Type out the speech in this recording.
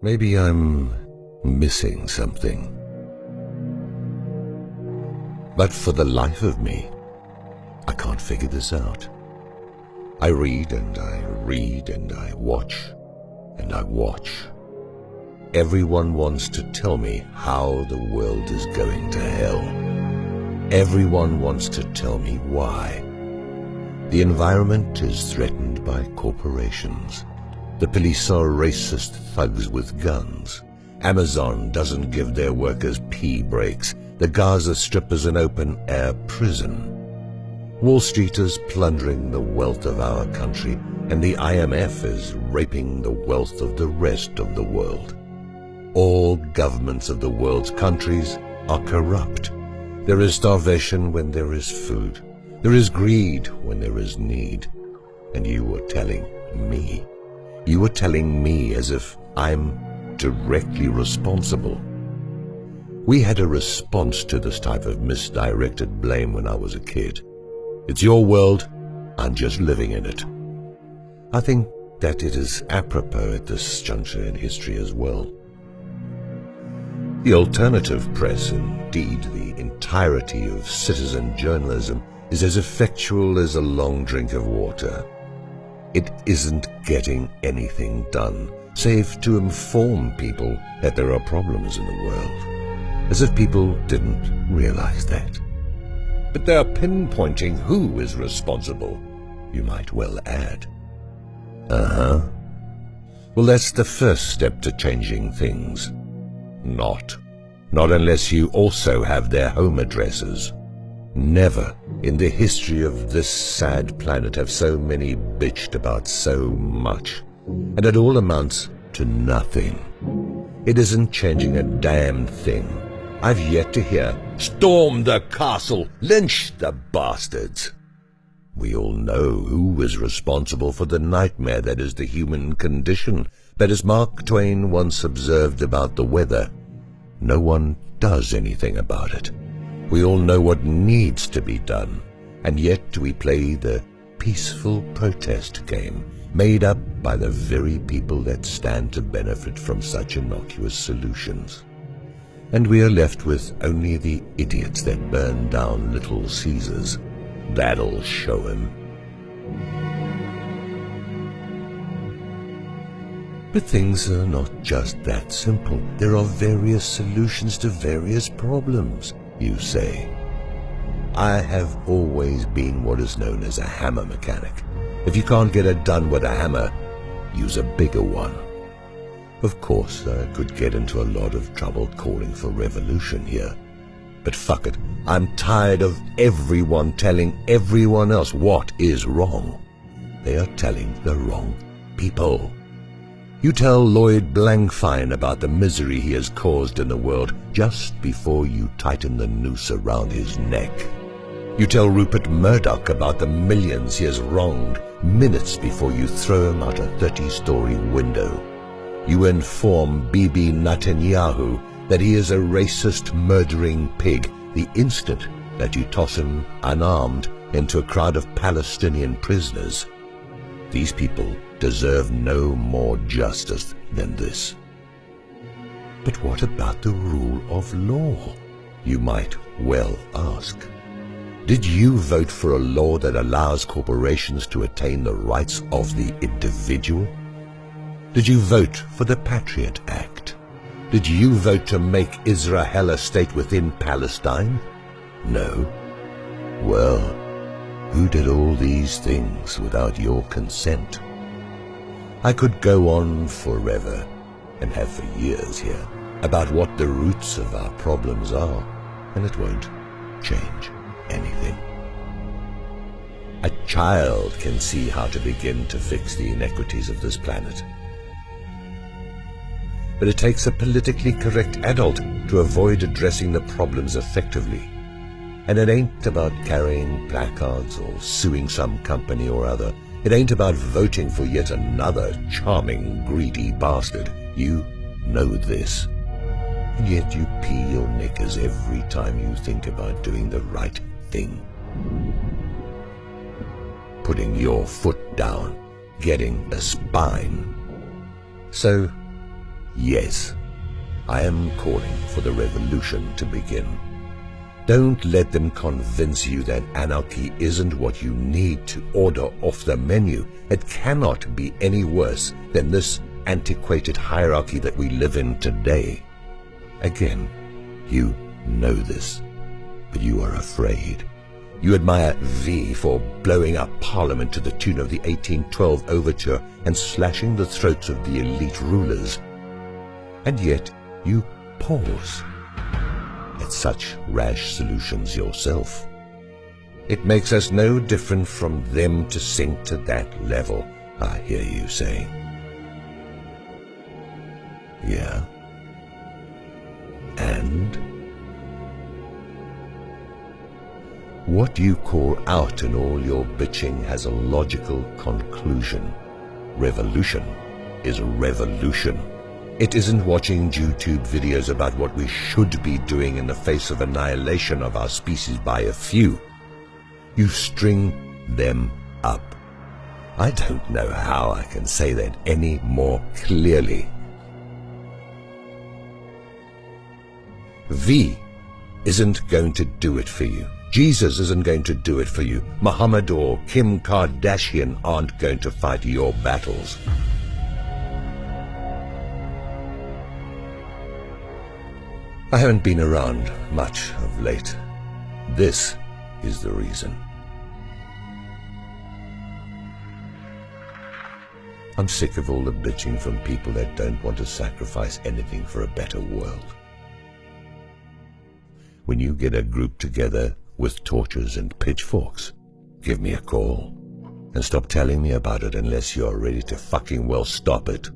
Maybe I'm missing something. But for the life of me, I can't figure this out. I read and I read and I watch and I watch. Everyone wants to tell me how the world is going to hell. Everyone wants to tell me why. The environment is threatened by corporations. The police are racist thugs with guns. Amazon doesn't give their workers pee breaks. The Gaza Strip is an open-air prison. Wall Street is plundering the wealth of our country, and the IMF is raping the wealth of the rest of the world. All governments of the world's countries are corrupt. There is starvation when there is food. There is greed when there is need. And you were telling me as if I'm directly responsible. We had a response to this type of misdirected blame when I was a kid. It's your world, I'm just living in it. I think that it is apropos at this juncture in history as well. The alternative press, indeed the entirety of citizen journalism, is as effectual as a long drink of water. It isn't getting anything done, save to inform people that there are problems in the world, as if people didn't realize that. But they are pinpointing who is responsible, you might well add. Well, that's the first step to changing things. Not unless you also have their home addresses. Never in the history of this sad planet have so many bitched about so much, and it all amounts to nothing. It isn't changing a damn thing. I've yet to hear, "Storm the castle, lynch the bastards." We all know who is responsible for the nightmare that is the human condition, but as Mark Twain once observed about the weather, no one does anything about it. We all know what needs to be done, and yet we play the peaceful protest game, made up by the very people that stand to benefit from such innocuous solutions. And we are left with only the idiots that burn down Little Caesars. That'll show him. But things are not just that simple. There are various solutions to various problems, you say. I have always been what is known as a hammer mechanic. If you can't get it done with a hammer, use a bigger one. Of course, I could get into a lot of trouble calling for revolution here. But fuck it, I'm tired of everyone telling everyone else what is wrong. They are telling the wrong people. You tell Lloyd Blankfein about the misery he has caused in the world just before you tighten the noose around his neck. You tell Rupert Murdoch about the millions he has wronged minutes before you throw him out a 30-story window. You inform Bibi Netanyahu that he is a racist, murdering pig the instant that you toss him unarmed into a crowd of Palestinian prisoners. These people deserve no more justice than this. But what about the rule of law? You might well ask. Did you vote for a law that allows corporations to attain the rights of the individual? Did you vote for the Patriot Act? Did you vote to make Israel a state within Palestine? No. Well, who did all these things without your consent? I could go on forever, and have for years here, about what the roots of our problems are, and it won't change anything. A child can see how to begin to fix the inequities of this planet. But it takes a politically correct adult to avoid addressing the problems effectively. And it ain't about carrying placards or suing some company or other. It ain't about voting for yet another charming, greedy bastard. You know this. And yet you pee your knickers every time you think about doing the right thing. Putting your foot down, getting a spine. So, Yes, I am calling for the revolution to begin. Don't let them convince you that anarchy isn't what you need to order off the menu. It cannot be any worse than this antiquated hierarchy that we live in today. Again, you know this, but you are afraid. You admire V for blowing up Parliament to the tune of the 1812 overture and slashing the throats of the elite rulers. And yet you pause at such rash solutions yourself. It makes us no different from them to sink to that level, I hear you say. Yeah. And what you call out in all your bitching has a logical conclusion. Revolution is revolution. It isn't watching YouTube videos about what we should be doing in the face of annihilation of our species by a few. You string them up. I don't know how I can say that any more clearly. V isn't going to do it for you. Jesus isn't going to do it for you. Muhammad or Kim Kardashian aren't going to fight your battles. I haven't been around much of late. This is the reason. I'm sick of all the bitching from people that don't want to sacrifice anything for a better world. When you get a group together with torches and pitchforks, give me a call. And stop telling me about it unless you're ready to fucking well stop it.